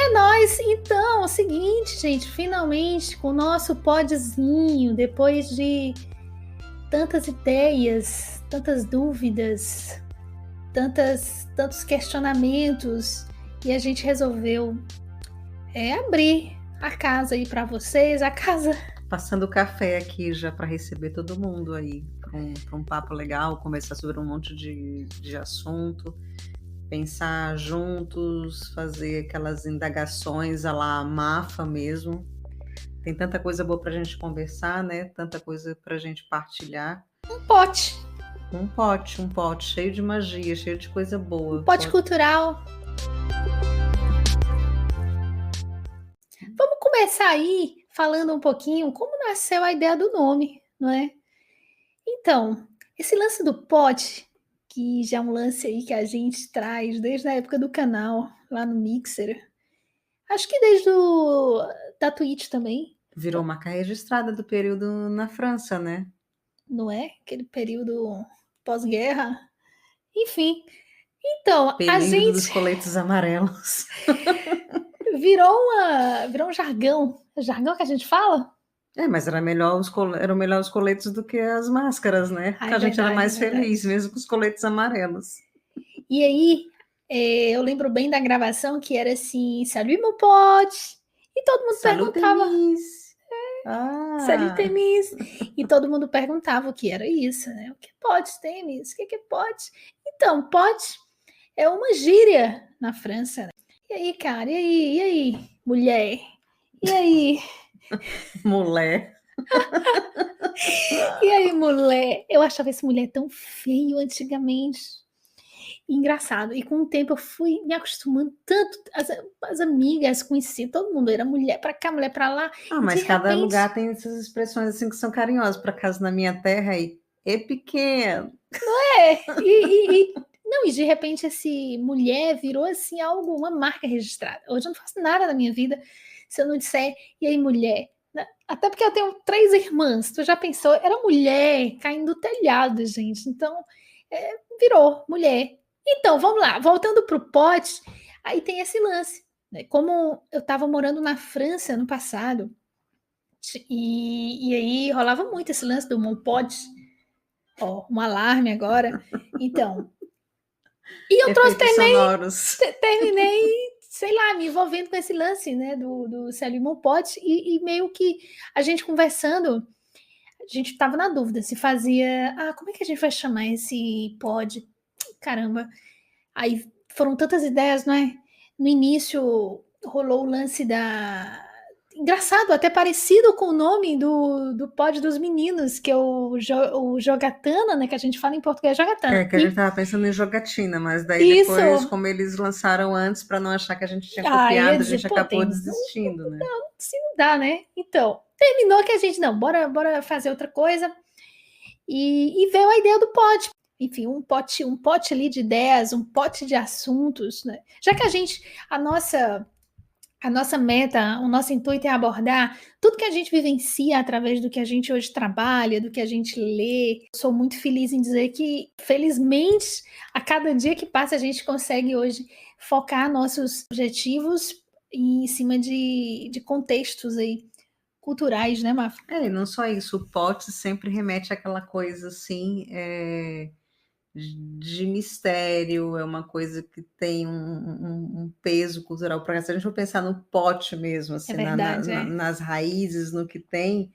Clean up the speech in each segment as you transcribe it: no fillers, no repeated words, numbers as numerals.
É nóis. Então, é o seguinte, gente, finalmente, com o nosso podzinho, depois de tantas ideias, tantas dúvidas, tantos questionamentos, e a gente resolveu abrir a casa aí para vocês, a casa... Passando café aqui já para receber todo mundo aí, para um papo legal, conversar sobre um monte de assunto, pensar juntos, fazer aquelas indagações à la Mafa mesmo. Tem tanta coisa boa para a gente conversar, né? Tanta coisa para a gente partilhar. Um pote. Um pote cheio de magia, cheio de coisa boa. Um pote cultural. Vamos começar aí falando um pouquinho como nasceu a ideia do nome, não é? Então, esse lance do pote, que já é um lance aí que a gente traz desde a época do canal, lá no Mixer. Acho que desde da Twitch também. Virou marca registrada do período na França, né? Não é? Aquele período pós-guerra. Enfim. Então, período a gente... dos coletes amarelos. Virou um jargão. É jargão que a gente fala? Mas eram melhor os coletes do que as máscaras, né? Porque a gente era mais feliz, mesmo com os coletes amarelos. E aí, eu lembro bem da gravação que era assim, salut mon pote. E todo mundo perguntava. Salut Temis. E todo mundo perguntava o que era isso, né? O que é pote, Temis? O que é pote? Então, pote é uma gíria na França, né? E aí, cara? E aí, mulher? E aí? Mulher. E aí, mulher? Eu achava esse mulher tão feio antigamente. Engraçado. E com o tempo eu fui me acostumando tanto. As amigas, conheci, todo mundo era mulher pra cá, mulher pra lá. Mas cada lugar tem essas expressões assim que são carinhosas. Por acaso na minha terra aí é pequeno. Não é? Não, e de repente esse mulher virou assim algo, uma marca registrada. Hoje eu não faço nada na minha vida se eu não disser, e aí, mulher? Até porque eu tenho 3 irmãs, tu já pensou? Era mulher caindo do telhado, gente. Então, virou mulher. Então, vamos lá, voltando pro pote, aí tem esse lance, né? Como eu estava morando na França no passado, e aí rolava muito esse lance do mon pote. Ó, um alarme agora. Então, e eu terminei, sei lá, me envolvendo com esse lance, né, do Célio Mon Pote, e meio que a gente conversando, a gente estava na dúvida se fazia, como é que a gente vai chamar esse pod? Caramba. Aí foram tantas ideias, não é? No início rolou o lance da... Engraçado, até parecido com o nome do pod dos meninos, que é o Jogatana, né? Que a gente fala em português, Jogatana. Que a gente tava pensando em jogatina, mas daí depois, como eles lançaram antes, para não achar que a gente tinha copiado, a gente acabou desistindo, né? Não dá, né? Então, terminou que a gente, não, bora fazer outra coisa. E veio a ideia do pod. Enfim, um pote ali de ideias, um pote de assuntos, né? Já que a nossa meta, o nosso intuito é abordar tudo que a gente vivencia através do que a gente hoje trabalha, do que a gente lê. Eu sou muito feliz em dizer que, felizmente, a cada dia que passa, a gente consegue hoje focar nossos objetivos em cima de contextos aí culturais, né, Mafra? E não só isso, o pote sempre remete àquela coisa assim, de mistério, é uma coisa que tem um peso cultural. Porque se a gente for pensar no pote mesmo, assim, nas raízes, no que tem,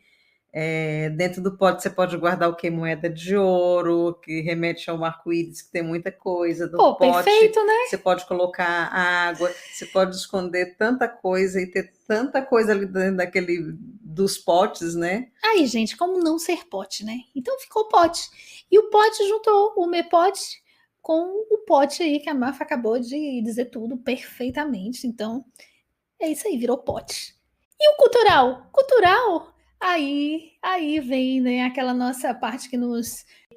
dentro do pote você pode guardar o que? Moeda de ouro, que remete ao arco-íris, que tem muita coisa. No pote, perfeito, né? Você pode colocar água, você pode esconder tanta coisa e ter tanta coisa ali dentro dos potes, né? Aí, gente, como não ser pote, né? Então ficou pote. E o pote juntou o Mepote com o pote aí que a Mafa acabou de dizer tudo perfeitamente. Então, é isso aí, virou pote. E o cultural? Cultural, aí vem, né, aquela nossa parte que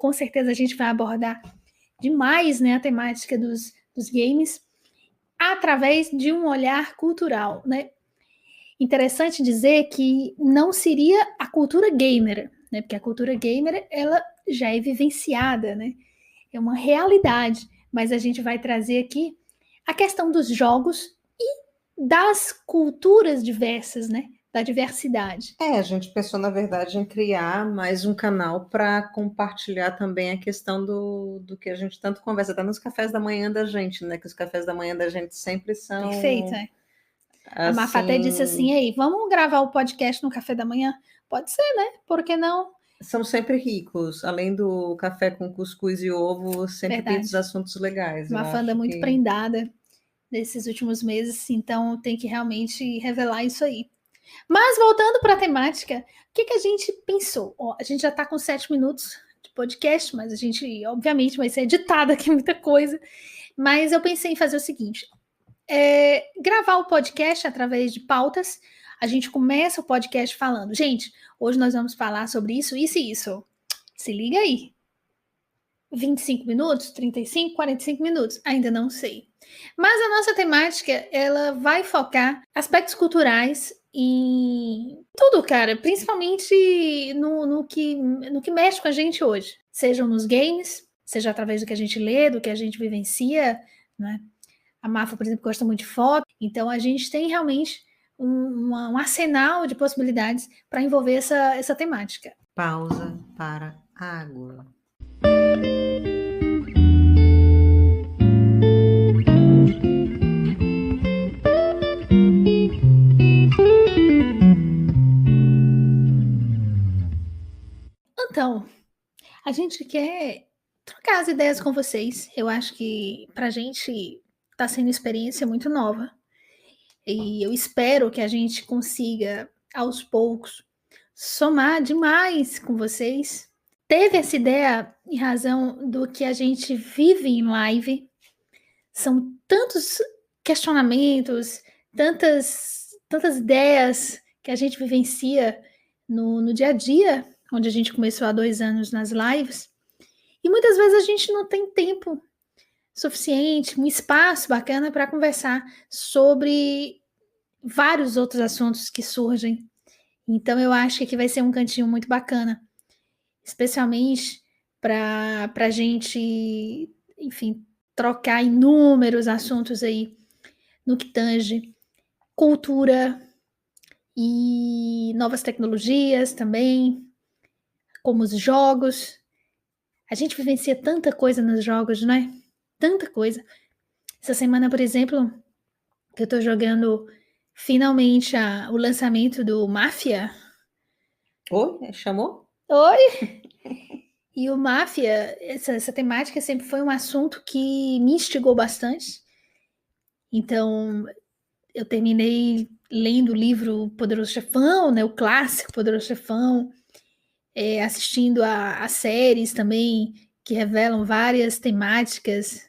com certeza a gente vai abordar demais, né, a temática dos games através de um olhar cultural, né? Interessante dizer que não seria a cultura gamer, né? Porque a cultura gamer ela já é vivenciada, né? É uma realidade, mas a gente vai trazer aqui a questão dos jogos e das culturas diversas, né? Da diversidade. A gente pensou, na verdade, em criar mais um canal para compartilhar também a questão do que a gente tanto conversa, até nos cafés da manhã da gente, né? Que os cafés da manhã da gente sempre Perfeito, são, né? A Mafa até disse assim, assim, ei, vamos gravar o podcast no café da manhã? Pode ser, né? Por que não? são sempre ricos. Além do café com cuscuz e ovo, sempre tem os Verdade. assuntos legais. A Eu Mafa anda acho muito que prendada nesses últimos meses, então tem que realmente revelar isso aí. Mas voltando para a temática, o que a gente pensou? Ó, a gente já está com 7 minutos de podcast, mas a gente, obviamente, vai ser editado aqui muita coisa. Mas eu pensei em fazer o seguinte: gravar o podcast através de pautas. A gente começa o podcast falando, gente, hoje nós vamos falar sobre isso, isso e isso. Se liga aí. 25 minutos, 35, 45 minutos, ainda não sei. Mas a nossa temática, ela vai focar aspectos culturais em tudo, cara, principalmente no que mexe com a gente hoje. Sejam nos games, seja através do que a gente lê, do que a gente vivencia, né? A Mafa, por exemplo, gosta muito de foto, então a gente tem realmente um arsenal de possibilidades para envolver essa temática. pausa para água. Então, a gente quer trocar as ideias com vocês. Eu acho que pra gente tá sendo uma experiência muito nova. E eu espero que a gente consiga, aos poucos, somar demais com vocês. Teve essa ideia em razão do que a gente vive em live. São tantos questionamentos, tantas ideias que a gente vivencia no dia a dia, onde a gente começou há 2 anos nas lives. E muitas vezes a gente não tem tempo suficiente, um espaço bacana para conversar sobre vários outros assuntos que surgem. Então eu acho que aqui vai ser um cantinho muito bacana, especialmente para a gente, enfim, trocar inúmeros assuntos aí no que tange cultura e novas tecnologias também, como os jogos. A gente vivencia tanta coisa nos jogos, né? Tanta coisa. Essa semana, por exemplo, que eu tô jogando finalmente o lançamento do Máfia. Oi, chamou? Oi! E o Máfia, essa temática sempre foi um assunto que me instigou bastante. Então, eu terminei lendo o livro Poderoso Chefão, né, o clássico Poderoso Chefão, assistindo a séries também que revelam várias temáticas,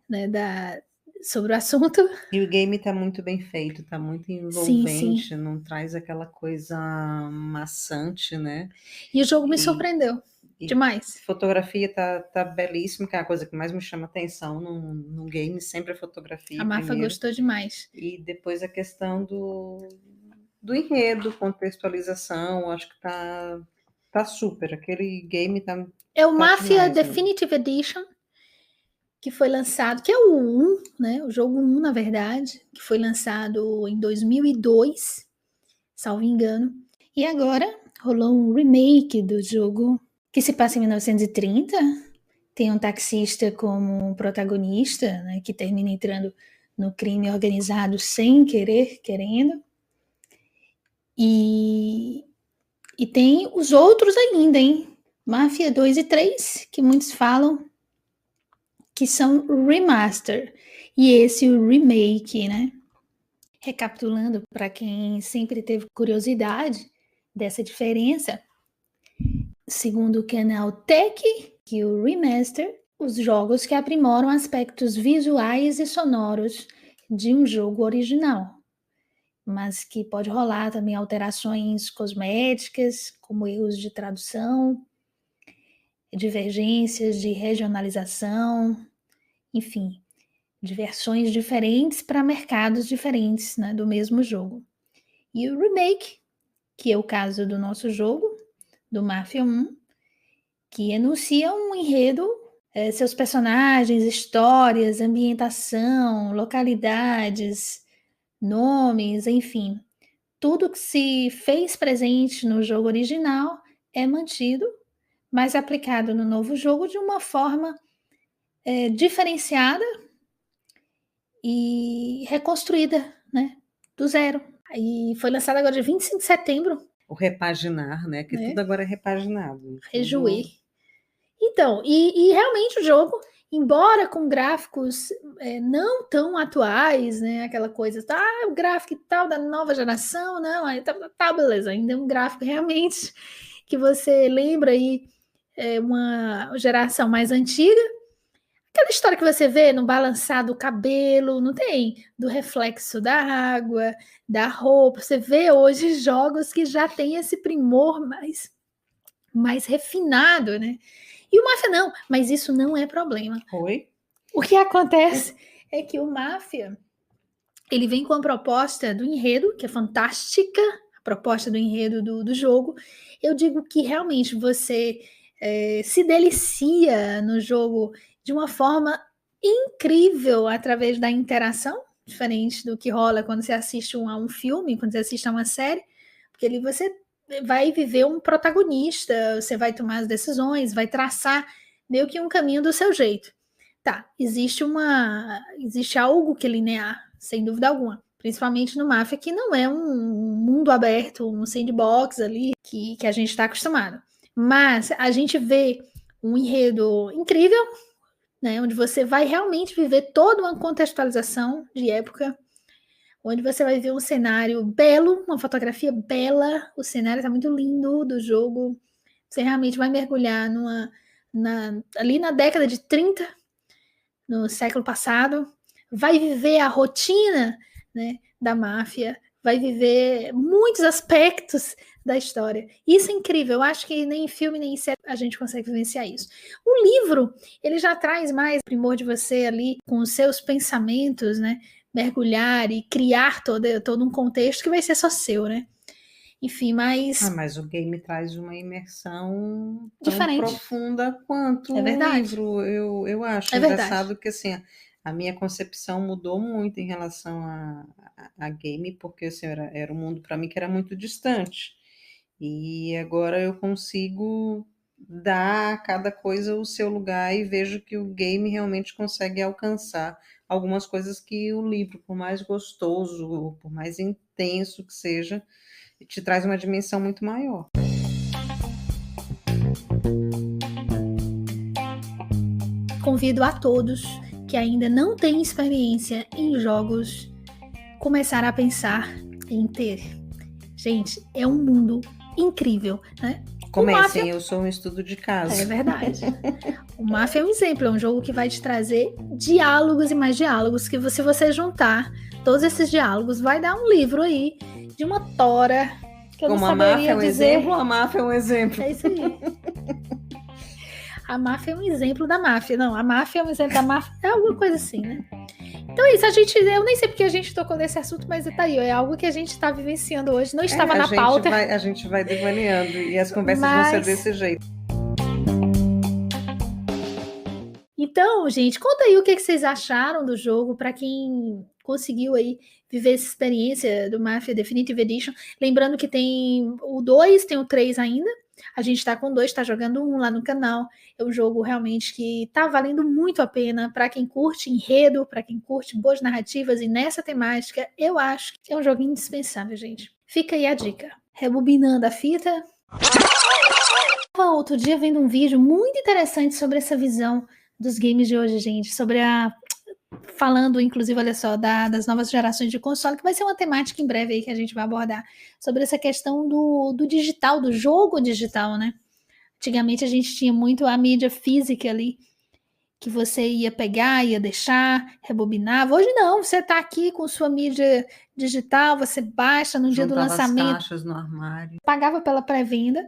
né, sobre o assunto. E o game tá muito bem feito, tá muito Sim, envolvente, sim. não traz aquela coisa maçante, né? E o jogo me E, surpreendeu e demais. fotografia tá belíssima, que é a coisa que mais me chama atenção no game, sempre a A fotografia Mafa primeiro. gostou demais. E depois a questão do enredo, contextualização, acho que tá super. Aquele game É o tá Mafia demais mesmo. Definitive Edition, que foi lançado, que é o 1, né? O jogo 1, na verdade, que foi lançado em 2002, salvo engano. E agora rolou um remake do jogo que se passa em 1930. Tem um taxista como protagonista, né, que termina entrando no crime organizado sem querer, querendo. E tem os outros ainda, hein? Máfia 2 e 3, que muitos falam que são remaster. E esse o remake, né? Recapitulando, para quem sempre teve curiosidade dessa diferença, segundo o canal Tech, que o remaster, os jogos que aprimoram aspectos visuais e sonoros de um jogo original, mas que pode rolar também alterações cosméticas, como erros de tradução, divergências de regionalização, enfim, de versões diferentes para mercados diferentes, né, do mesmo jogo. E o remake, que é o caso do nosso jogo, do Mafia 1, que enuncia um enredo, seus personagens, histórias, ambientação, localidades, nomes, enfim. Tudo que se fez presente no jogo original é mantido, mas aplicado no novo jogo de uma forma diferenciada e reconstruída, né? Do zero. E foi lançado agora dia 25 de setembro. O repaginar, né? Que tudo agora é repaginado. Rejuer. Então, e realmente o jogo, embora com gráficos não tão atuais, né? Aquela coisa, tá, o gráfico e tal da nova geração, não, aí tá, beleza, ainda é um gráfico realmente que você lembra aí uma geração mais antiga. Aquela história que você vê no balançar do cabelo, não tem? Do reflexo da água, da roupa. Você vê hoje jogos que já tem esse primor mais refinado, né? E o Máfia não, mas isso não é problema. Oi? O que acontece é que o Máfia, ele vem com a proposta do enredo, que é fantástica, a proposta do enredo do jogo. Eu digo que realmente você se delicia no jogo de uma forma incrível através da interação, diferente do que rola quando você assiste a um filme, quando você assiste a uma série, porque ali você vai viver um protagonista, você vai tomar as decisões, vai traçar meio que um caminho do seu jeito. Tá, existe algo que é linear, sem dúvida alguma. Principalmente no Mafia, que não é um mundo aberto, um sandbox ali que a gente está acostumado. Mas a gente vê um enredo incrível, né, onde você vai realmente viver toda uma contextualização de época, onde você vai ver um cenário belo, uma fotografia bela, o cenário está muito lindo do jogo. Você realmente vai mergulhar ali na década de 30, no século passado, vai viver a rotina, né, da máfia, vai viver muitos aspectos da história. Isso é incrível, eu acho que nem em filme nem em série a gente consegue vivenciar isso. O livro, ele já traz mais primor de você ali, com os seus pensamentos, né, mergulhar e criar todo um contexto que vai ser só seu, né? Enfim, mas o game traz uma imersão tão diferente. profunda quanto É o verdade. livro. Eu acho engraçado que assim, a minha concepção mudou muito em relação a game, porque assim, era um mundo para mim que era muito distante. E agora eu consigo dar a cada coisa o seu lugar e vejo que o game realmente consegue alcançar algumas coisas que o livro, por mais gostoso, por mais intenso que seja, te traz uma dimensão muito maior. Convido a todos que ainda não têm experiência em jogos começar a pensar em ter. Gente, é um mundo incrível, né? Comecem, eu sou um estudo de caso. É verdade. O Mafia é um exemplo, é um jogo que vai te trazer diálogos e mais diálogos, que se você juntar todos esses diálogos, vai dar um livro aí de uma tora que eu Como não saberia dizer. A máfia é um exemplo. É isso aí. A máfia é um exemplo da máfia. Não, a máfia é um exemplo da máfia. É alguma coisa assim, né? Então é isso, eu nem sei porque a gente tocou nesse assunto, mas tá aí, é algo que a gente está vivenciando hoje, não estava na pauta. A gente vai devaneando e as conversas vão ser desse jeito. Então, gente, conta aí o que vocês acharam do jogo, para quem conseguiu aí viver essa experiência do Mafia Definitive Edition. Lembrando que tem o 2, tem o 3 ainda. A gente tá com 2, tá jogando 1 lá no canal. É um jogo realmente que tá valendo muito a pena para quem curte enredo, para quem curte boas narrativas, e nessa temática eu acho que é um jogo indispensável, gente. Fica aí a dica. Rebobinando a fita. Outro dia vendo um vídeo muito interessante sobre essa visão dos games de hoje, gente, falando, inclusive, olha só, das novas gerações de console, que vai ser uma temática em breve aí que a gente vai abordar, sobre essa questão do digital, do jogo digital, né? Antigamente a gente tinha muito a mídia física ali, que você ia pegar, ia deixar, rebobinava. Hoje não, você tá aqui com sua mídia digital, você baixa no dia do lançamento. As caixas no armário. Pagava pela pré-venda,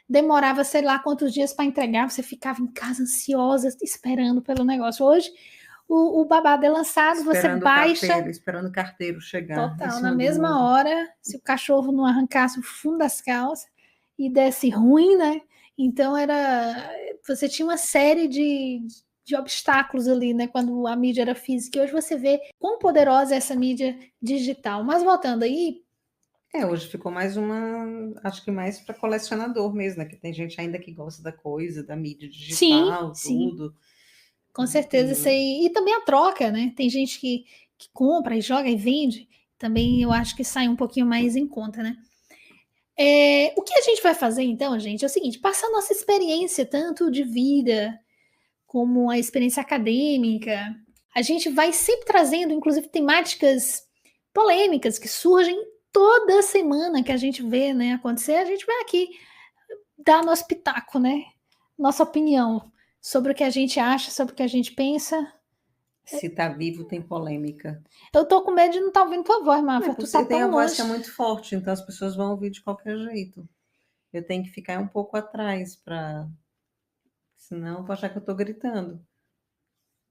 demorava sei lá quantos dias para entregar, você ficava em casa ansiosa, esperando pelo negócio. Hoje, o babado é lançado, esperando você baixa. Esperando o carteiro chegar. Total, na mesma hora, se o cachorro não arrancasse o fundo das calças e desse ruim, né? Então você tinha uma série de de obstáculos ali, né, quando a mídia era física. E hoje você vê quão poderosa é essa mídia digital. Mas voltando aí, Hoje ficou mais acho que mais para colecionador mesmo, né? Que tem gente ainda que gosta da coisa, da mídia sim, digital, sim, tudo. com certeza isso E aí. E também a troca, né? Tem gente que compra e joga e vende. Também eu acho que sai um pouquinho mais em conta, né? O que a gente vai fazer então, gente, é o seguinte: passar a nossa experiência, tanto de vida como a experiência acadêmica. A gente vai sempre trazendo, inclusive, temáticas polêmicas que surgem toda semana que a gente vê, né, acontecer. A gente vai aqui dar nosso pitaco, né? Nossa opinião sobre o que a gente acha, sobre o que a gente pensa. se tá vivo, tem polêmica. Eu tô com medo de não estar ouvindo tua voz, Não, Mafa. Tu tá você tem a tão voz que longe. é muito forte, então as pessoas vão ouvir de qualquer jeito. Eu tenho que ficar um pouco atrás senão eu vou achar que eu tô gritando.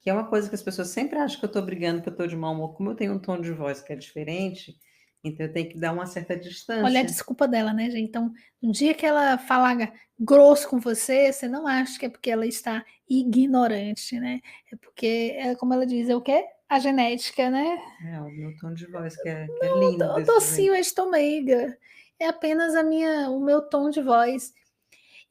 Que é uma coisa que as pessoas sempre acham que eu tô brigando, que eu tô de mau humor. Como eu tenho um tom de voz que é diferente, então eu tenho que dar uma certa Olha a distância. desculpa dela, né, gente? Então, no dia que ela falar grosso com você, você não acha que é porque ela está ignorante, né? É porque, como ela diz, é o quê? A genética, né? É o meu tom de voz que é lindo O desse docinho jeito. estou meiga. É apenas o meu tom de voz.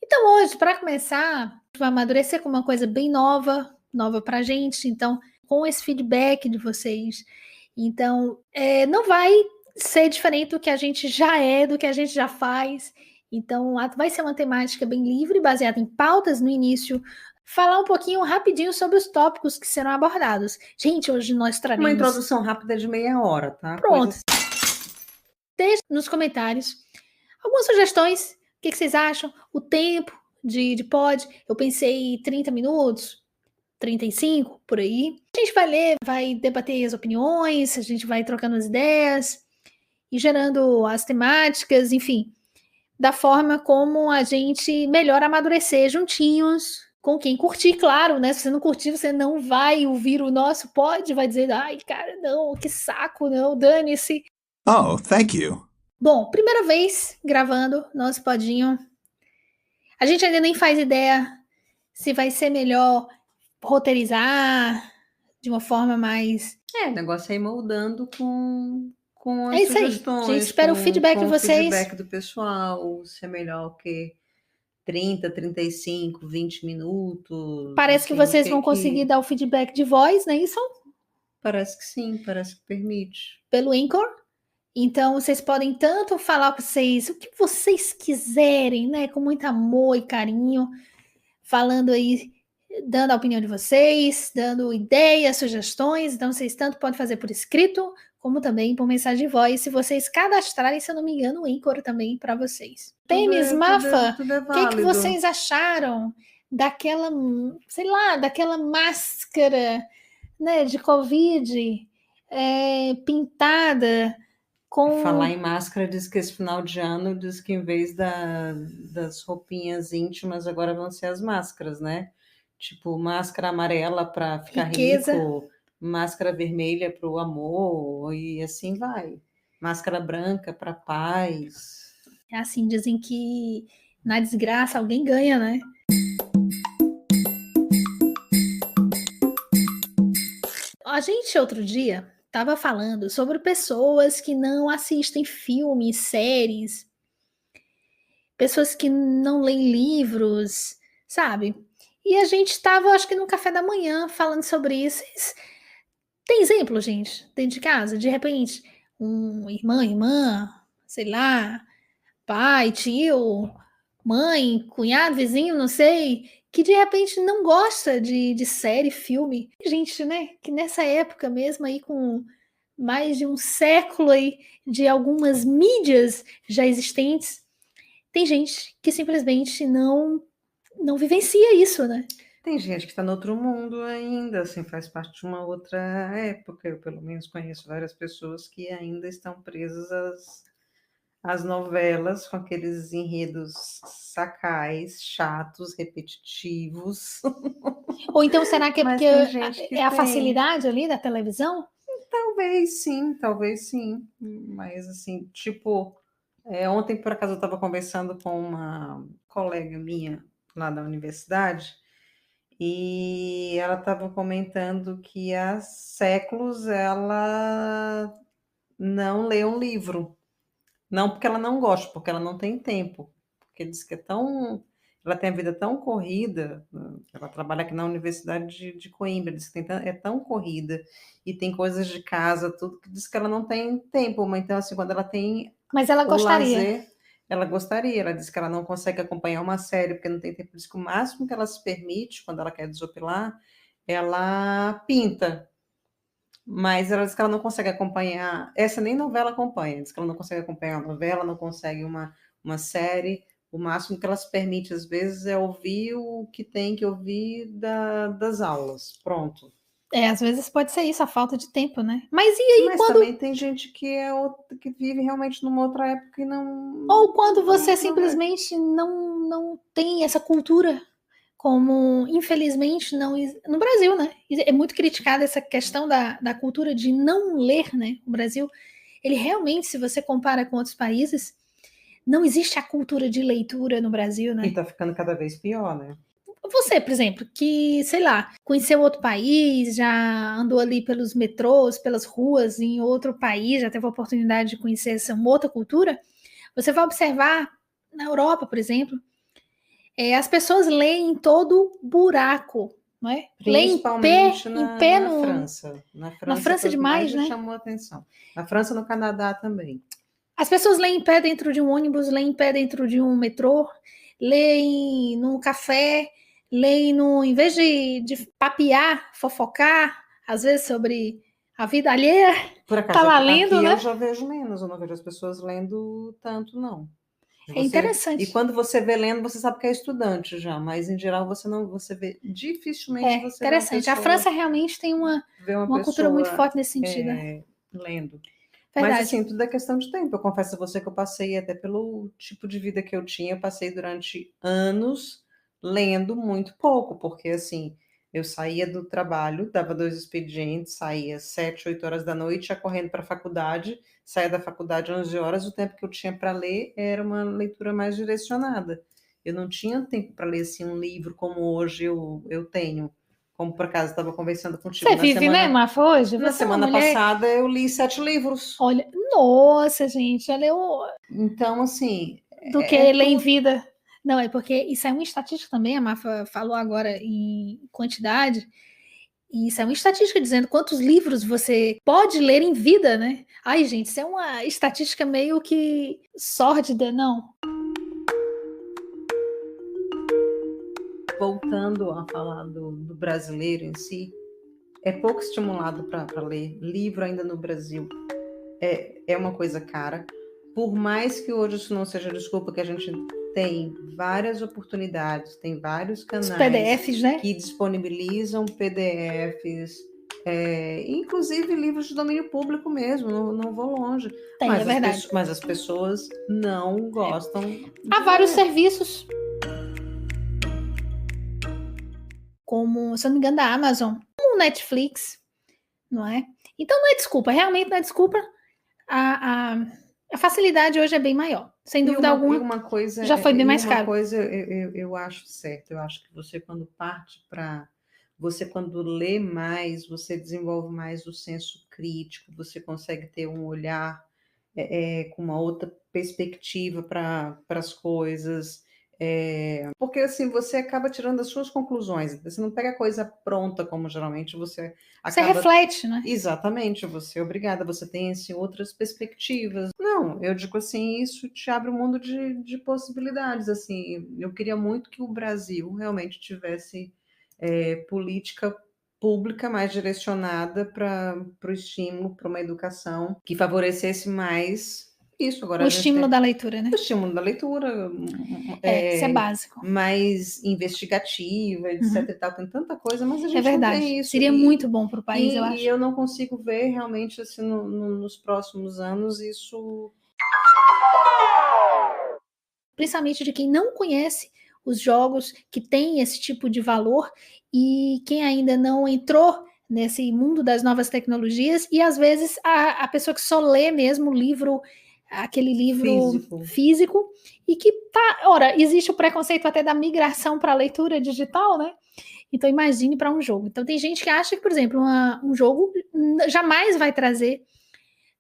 Então, hoje, para começar, vai amadurecer com uma coisa bem nova, nova pra gente. Então, com esse feedback de vocês. Então, não vai ser diferente do que a gente já é, do que a gente já faz. Então, vai ser uma temática bem livre, baseada em pautas no início. Falar um pouquinho rapidinho sobre os tópicos que serão abordados. Gente, hoje nós Uma traremos. introdução rápida de meia hora, tá? Pronto, deixe nos comentários algumas sugestões. O que vocês acham? O tempo de pod. Eu pensei 30 minutos, 35 por aí. A gente vai ler, vai debater as opiniões, a gente vai trocando as ideias e gerando as temáticas, enfim, da forma como a gente melhor amadurecer juntinhos. Com quem curtir, claro, né? Se você não curtir, você não vai ouvir o nosso pod, vai dizer, ai, cara, não, que saco, não, dane-se. Oh, thank you. Bom, primeira vez gravando nosso podinho. A gente ainda nem faz ideia se vai ser melhor roteirizar de uma forma mais. O negócio é ir moldando com É as isso aí. A gente sugestões, espera o feedback de com o vocês. feedback do pessoal, se é melhor que 30, 35, 20 minutos, Parece que assim, o vocês que vão conseguir que... dar o feedback de voz, não é isso? Parece que sim, parece que permite. Pelo Anchor. Então, vocês podem tanto falar com vocês o que vocês quiserem, né? Com muito amor e carinho, falando aí, dando a opinião de vocês, dando ideias, sugestões. Então, vocês tanto podem fazer por escrito, como também por mensagem de voz, se vocês cadastrarem, se eu não me engano, o Anchor também para vocês. Tênis, Mafa, Tudo é o que válido. vocês acharam daquela, sei lá, daquela máscara, né, de Covid pintada Falar com... em máscara, diz que esse final de ano, diz que em vez das roupinhas íntimas, agora vão ser as máscaras, né? Tipo, máscara amarela para ficar riqueza. rico, máscara vermelha para o amor, e assim vai. Máscara branca para paz. É assim, dizem que na desgraça alguém ganha, né? A gente outro dia estava falando sobre pessoas que não assistem filmes, séries, pessoas que não leem livros, sabe? E a gente estava, acho que no café da manhã, falando sobre isso. Tem exemplo, gente, dentro de casa? De repente, um irmã, sei lá, pai, tio, mãe, cunhado, vizinho, não sei, que de repente não gosta de série, filme. Gente, né, que nessa época mesmo aí com mais de um século aí de algumas mídias já existentes, tem gente que simplesmente não vivencia isso, né? Tem gente que está no outro mundo ainda, assim, faz parte de uma outra época. Eu, pelo menos, conheço várias pessoas que ainda estão presas às novelas com aqueles enredos sacais, chatos, repetitivos. Ou então será que é porque Mas tem gente que é a tem. facilidade ali da televisão? Talvez sim. Mas, assim, tipo, ontem, por acaso, eu estava conversando com uma colega minha lá da universidade. E ela estava comentando que há séculos ela não lê um livro. Não porque ela não gosta, porque ela não tem tempo. Porque diz que é tão. Ela tem a vida tão corrida. Ela trabalha aqui na Universidade de Coimbra, diz que é tão corrida e tem coisas de casa, tudo, que diz que ela não tem tempo. Mas então, assim, quando ela tem Mas ela o gostaria. lazer, ela gostaria. Ela diz que ela não consegue acompanhar uma série porque não tem tempo. Diz que o máximo que ela se permite, quando ela quer desopilar, ela pinta. Mas ela diz que ela não consegue acompanhar. Essa nem novela acompanha. Diz que ela não consegue acompanhar uma novela, não consegue uma série. O máximo que ela se permite, às vezes, é ouvir o que tem que ouvir das aulas. Pronto. Às vezes pode ser isso, a falta de tempo, né? Mas e aí Mas quando... também tem gente que vive realmente numa outra época e não. Ou quando você não simplesmente não tem essa cultura, como infelizmente não no Brasil, né? É muito criticada essa questão da cultura de não ler, né? O Brasil, ele realmente, se você compara com outros países, não existe a cultura de leitura no Brasil, E né? tá ficando cada vez pior, né? Você, por exemplo, que, sei lá, conheceu outro país, já andou ali pelos metrôs, pelas ruas em outro país, já teve a oportunidade de conhecer essa outra cultura, você vai observar na Europa, por exemplo, as pessoas leem em todo buraco, não é? Leem Principalmente em pé na França. Na na França França foi o que mais demais, me né? chamou a atenção. Na França e no Canadá também. As pessoas leem em pé dentro de um ônibus, leem em pé dentro de um metrô, leem num café, leem no, em vez de papear, fofocar, às vezes sobre a vida alheia, Por tá acaso, lá aqui, lendo, aqui eu né? já vejo menos, eu não vejo as pessoas lendo tanto, não. É E interessante. quando você vê lendo, você sabe que é estudante já, mas em geral você não, você vê, dificilmente É você interessante. A França realmente tem vê uma uma cultura muito pessoa forte nesse sentido. lendo. Mas Verdade. assim, tudo é questão de tempo. Eu confesso a você que eu passei, até pelo tipo de vida que eu tinha, eu passei durante anos lendo muito pouco, porque assim, eu saía do trabalho, dava 2 expedientes, saía 7, 8 horas da noite, ia correndo para a faculdade, saía da faculdade 11 horas, o tempo que eu tinha para ler era uma leitura mais direcionada. Eu não tinha tempo para ler assim, um livro como hoje eu tenho. Como por acaso estava conversando contigo Você vive, né, Mafa, hoje? na Você é uma semana mulher... passada eu li 7 livros. Olha, nossa, gente, ela é Então, assim, do que é ler em tudo. vida. Não, é porque isso é uma estatística também, a Mafa falou agora em quantidade, e isso é uma estatística dizendo quantos livros você pode ler em vida, né? Ai, gente, isso é uma estatística meio que sórdida, não? Voltando a falar do brasileiro em si, é pouco estimulado para ler. Livro ainda no Brasil é uma coisa cara. Por mais que hoje isso não seja desculpa, que a gente tem várias oportunidades, tem vários Os canais PDFs, né? que disponibilizam PDFs, inclusive livros de domínio público mesmo, não vou longe. Tem, é verdade. Mas as pessoas não gostam Há de vários ler. serviços, como, se eu não me engano, da Amazon, como o Netflix, não é? Então não é desculpa, realmente não é desculpa. A facilidade hoje é bem maior, sem dúvida alguma. Uma coisa, Já foi bem mais uma caro. coisa eu acho certo. Eu acho que você, quando parte para. Você, quando lê mais, você desenvolve mais o senso crítico, você consegue ter um olhar com uma outra perspectiva para as coisas. Porque assim você acaba tirando as suas conclusões. Você não pega a coisa pronta, como geralmente você Você acaba. reflete, né? Exatamente, você é obrigada, você tem assim, outras perspectivas. Não, eu digo assim, isso te abre um mundo de possibilidades. Assim, eu queria muito que o Brasil realmente tivesse política pública mais direcionada para o estímulo, para uma educação que favorecesse mais isso. Agora O a gente estímulo tem da leitura, né? o estímulo da leitura, Isso é básico. mais investigativa, etc. E tal, tem tanta coisa, mas a É gente não verdade. tem isso. Seria muito bom para o país, eu E acho. eu não consigo ver realmente assim, nos próximos anos isso. Principalmente de quem não conhece os jogos que têm esse tipo de valor e quem ainda não entrou nesse mundo das novas tecnologias e às vezes a pessoa que só lê mesmo o livro, aquele livro físico e que tá, ora, existe o preconceito até da migração para a leitura digital, né? Então imagine para um jogo. Então tem gente que acha que, por exemplo, um jogo jamais vai trazer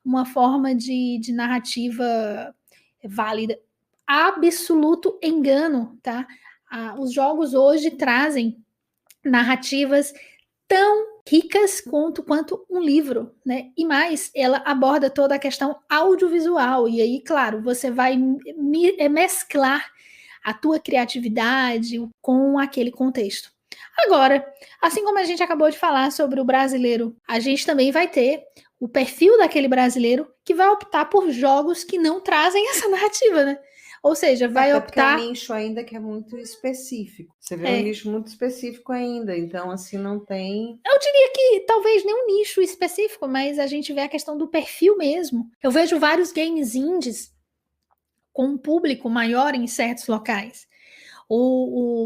uma forma de narrativa válida. Absoluto engano, tá? Os jogos hoje trazem narrativas tão ricas quanto um livro, né? E mais, ela aborda toda a questão audiovisual. E aí, claro, você vai mesclar a tua criatividade com aquele contexto. Agora, assim como a gente acabou de falar sobre o brasileiro, a gente também vai ter o perfil daquele brasileiro que vai optar por jogos que não trazem essa narrativa, né? Ou seja, vai optar... Porque é um nicho ainda que é muito específico. Você vê um nicho muito específico ainda, então assim não tem... Eu diria que talvez nem um nicho específico, mas a gente vê a questão do perfil mesmo. Eu vejo vários games indies com um público maior em certos locais.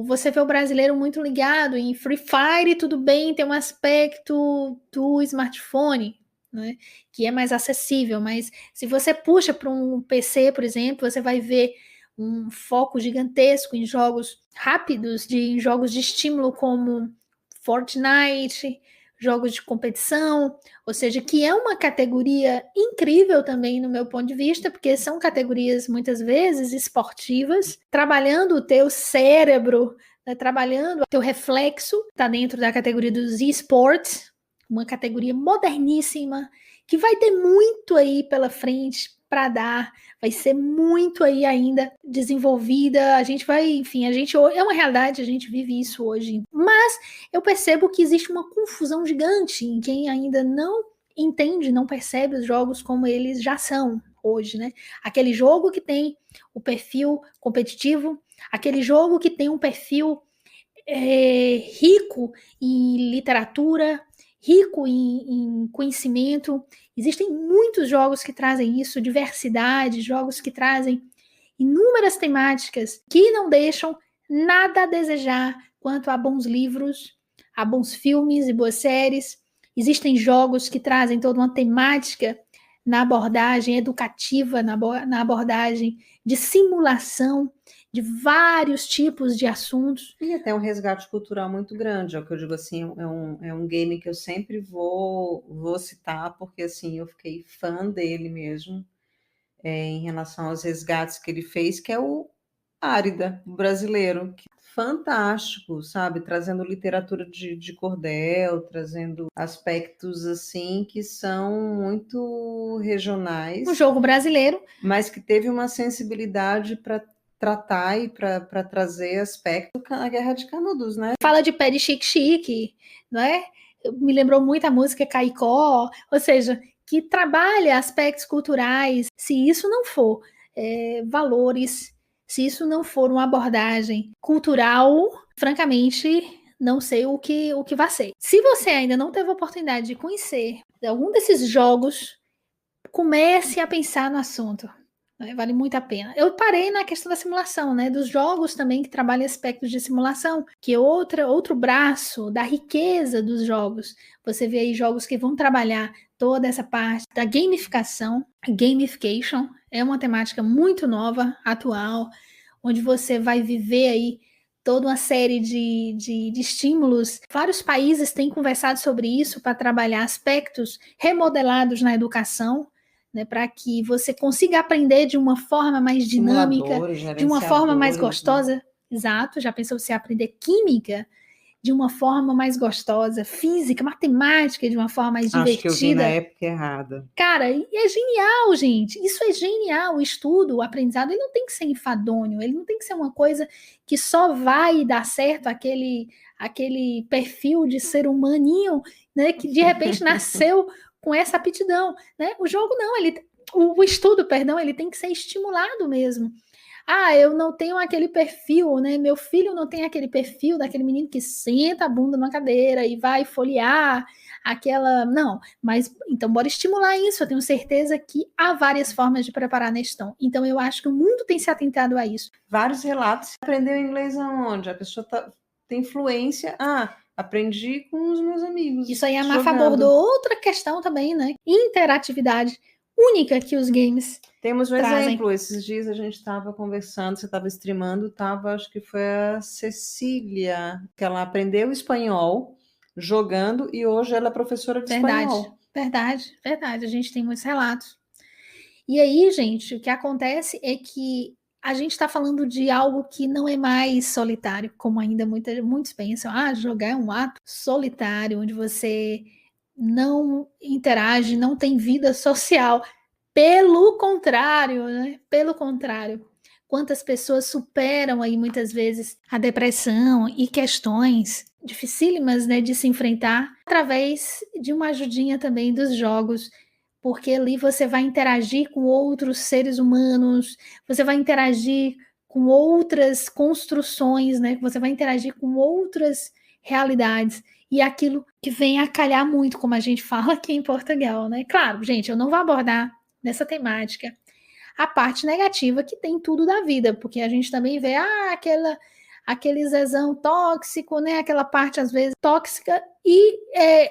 Você vê o brasileiro muito ligado em Free Fire, tudo bem, tem um aspecto do smartphone, né, que é mais acessível, mas se você puxa para um PC, por exemplo, você vai ver um foco gigantesco em jogos rápidos, em jogos de estímulo como Fortnite, jogos de competição, ou seja, que é uma categoria incrível também no meu ponto de vista, porque são categorias muitas vezes esportivas, trabalhando o teu cérebro, né, trabalhando o teu reflexo, está dentro da categoria dos esports, uma categoria moderníssima, que vai ter muito aí pela frente para dar, vai ser muito aí ainda desenvolvida, a gente vai, enfim, é uma realidade, a gente vive isso hoje, mas eu percebo que existe uma confusão gigante em quem ainda não entende, não percebe os jogos como eles já são hoje, né? Aquele jogo que tem o perfil competitivo, aquele jogo que tem um perfil rico em literatura, rico em conhecimento. Existem muitos jogos que trazem isso, diversidade, jogos que trazem inúmeras temáticas que não deixam nada a desejar quanto a bons livros, a bons filmes e boas séries. Existem jogos que trazem toda uma temática na abordagem educativa, na abordagem de simulação de vários tipos de assuntos. E até um resgate cultural muito grande, é o que eu digo assim, é um game que eu sempre vou citar, porque assim, eu fiquei fã dele mesmo, em relação aos resgates que ele fez, que é o Árida, brasileiro, que fantástico, sabe? Trazendo literatura de cordel, trazendo aspectos assim que são muito regionais. Um jogo brasileiro. Mas que teve uma sensibilidade para tratar e para trazer aspecto da Guerra de Canudos, né? Fala de pé de chique-chique, não é? Me lembrou muito a música Caicó, ou seja, que trabalha aspectos culturais. Se isso não for valores, se isso não for uma abordagem cultural, francamente, não sei o que vai ser. Se você ainda não teve a oportunidade de conhecer algum desses jogos, comece a pensar no assunto. Vale muito a pena. Eu parei na questão da simulação, né? Dos jogos também que trabalham aspectos de simulação, que é outro braço da riqueza dos jogos. Você vê aí jogos que vão trabalhar toda essa parte da gamificação. A gamification é uma temática muito nova, atual, onde você vai viver aí toda uma série de estímulos. Vários países têm conversado sobre isso para trabalhar aspectos remodelados na educação, né, para que você consiga aprender de uma forma mais dinâmica, de uma forma mais gostosa. Né? Exato, já pensou você aprender química de uma forma mais gostosa, física, matemática de uma forma mais divertida? Acho que eu vi na época errada. Cara, e é genial, gente. Isso é genial. O estudo, o aprendizado, ele não tem que ser enfadonho, ele não tem que ser uma coisa que só vai dar certo aquele perfil de ser humaninho, né, que de repente nasceu com essa aptidão, né? O jogo não, o estudo, perdão, ele tem que ser estimulado mesmo. Ah, eu não tenho aquele perfil, né? Meu filho não tem aquele perfil daquele menino que senta a bunda numa cadeira e vai folhear aquela... Não, mas então bora estimular isso. Eu tenho certeza que há várias formas de preparar Neston. Então eu acho que o mundo tem se atentado a isso. Vários relatos. Aprendeu inglês aonde? A pessoa tem fluência. Aprendi com os meus amigos. Isso aí a Mafa abordou outra questão também, né? Interatividade. única que os games Temos um trazem. exemplo, esses dias a gente estava conversando, você estava streamando, acho que foi a Cecília, que ela aprendeu espanhol jogando e hoje ela é professora de espanhol. Verdade. A gente tem muitos relatos. E aí, gente, o que acontece é que a gente está falando de algo que não é mais solitário, como ainda muitos pensam. Jogar é um ato solitário, onde você não interage, não tem vida social. Pelo contrário, né? Pelo contrário. Quantas pessoas superam aí muitas vezes a depressão e questões dificílimas, né, de se enfrentar através de uma ajudinha também dos jogos, porque ali você vai interagir com outros seres humanos, você vai interagir com outras construções, né? Você vai interagir com outras realidades e aquilo que vem a calhar muito, como a gente fala aqui em Portugal, né? Claro, gente, eu não vou abordar nessa temática a parte negativa que tem tudo da vida, porque a gente também vê aquele zezão tóxico, né? Aquela parte às vezes tóxica e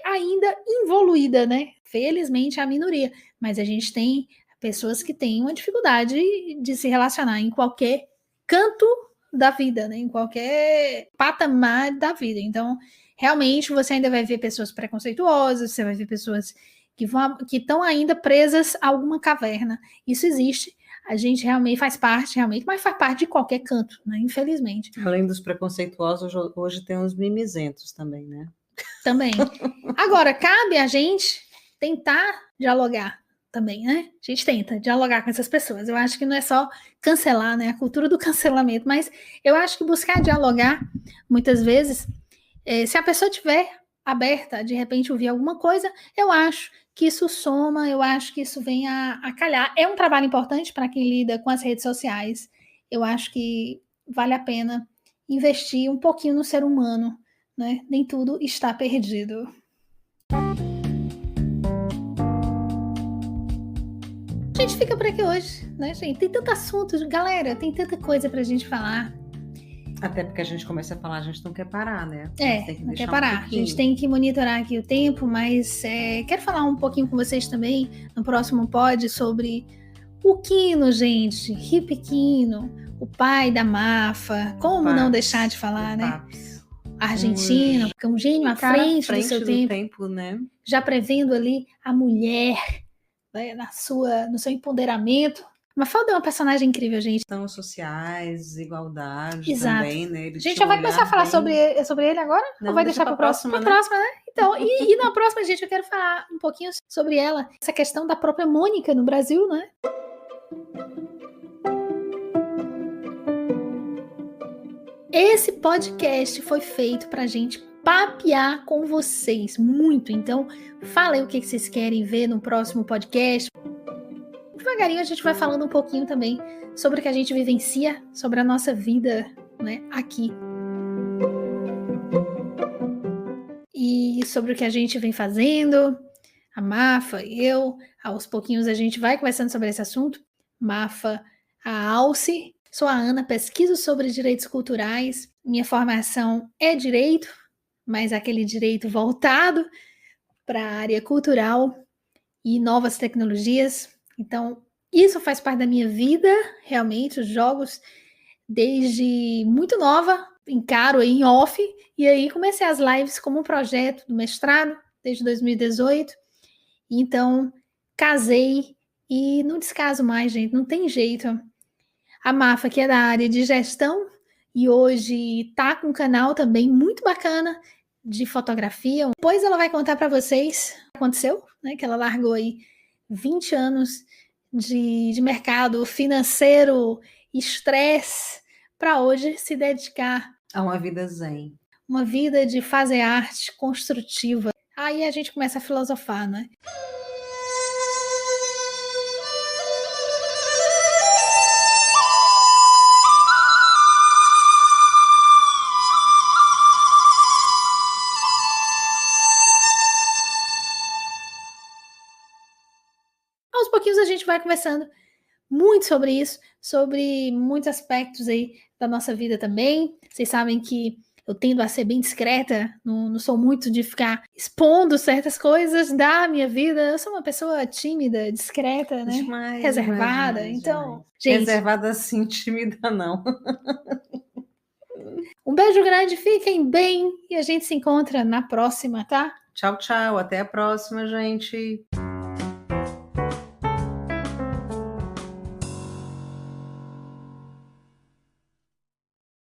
ainda involuída, né? Felizmente a minoria, mas a gente tem pessoas que têm uma dificuldade de se relacionar em qualquer canto da vida, né? Em qualquer patamar da vida. Então, realmente você ainda vai ver pessoas preconceituosas, você vai ver pessoas que estão ainda presas a alguma caverna. Isso existe. A gente realmente faz parte, mas faz parte de qualquer canto, né? Infelizmente. Além dos preconceituosos, hoje tem os mimizentos também, né? Também. Agora, cabe a gente tentar dialogar também, né? A gente tenta dialogar com essas pessoas. Eu acho que não é só cancelar, né? A cultura do cancelamento, mas eu acho que buscar dialogar, muitas vezes, se a pessoa tiver aberta, de repente ouvir alguma coisa, eu acho que isso soma, eu acho que isso vem a calhar. É um trabalho importante para quem lida com as redes sociais. Eu acho que vale a pena investir um pouquinho no ser humano, né? Nem tudo está perdido. A gente fica por aqui hoje, né, gente? Tem tanto assunto, galera, tem tanta coisa pra gente falar. Até porque a gente começa a falar, a gente não quer parar, né? Não quer parar. A gente tem que monitorar aqui o tempo, mas quero falar um pouquinho com vocês também no próximo pod sobre o Quino, gente. Hip Quino, o pai da Mafa. Como não deixar de falar, né? Argentino, que é um gênio à frente do seu tempo, né? Já prevendo ali a mulher, né, no seu empoderamento. Mafalda é uma personagem incrível, gente. Questões sociais, igualdade também, né? A gente já vai começar a falar sobre ele agora? Não, ou vai deixar para a próxima? Para a próxima, né? Então, e na próxima, gente, eu quero falar um pouquinho sobre ela, essa questão da própria Mônica no Brasil, né? Esse podcast foi feito para a gente papear com vocês muito. Então, fala aí o que vocês querem ver no próximo podcast. Devagarinho a gente vai falando um pouquinho também sobre o que a gente vivencia, sobre a nossa vida, né, aqui. E sobre o que a gente vem fazendo, a Mafa e eu. Aos pouquinhos a gente vai conversando sobre esse assunto. Mafa, a Alce. Sou a Ana, pesquiso sobre direitos culturais. Minha formação é direito, mas aquele direito voltado para a área cultural e novas tecnologias. Então, isso faz parte da minha vida, realmente, os jogos, desde muito nova, encaro aí em off, e aí comecei as lives como um projeto do mestrado, desde 2018. Então, casei e não descaso mais, gente, não tem jeito. A Mafa, que é da área de gestão, e hoje tá com um canal também muito bacana de fotografia. Depois ela vai contar para vocês o que aconteceu, né? Que ela largou aí 20 anos de mercado financeiro, estresse, para hoje se dedicar a uma vida zen. Uma vida de fazer arte construtiva. Aí a gente começa a filosofar, né? Aos pouquinhos a gente vai conversando muito sobre isso, sobre muitos aspectos aí da nossa vida também. Vocês sabem que eu tendo a ser bem discreta, não sou muito de ficar expondo certas coisas da minha vida. Eu sou uma pessoa tímida, discreta, né? Demais, Reservada. demais, Então, demais. gente, Reservada assim, tímida não. um beijo grande, fiquem bem e a gente se encontra na próxima, tá? Tchau, tchau. Até a próxima, gente.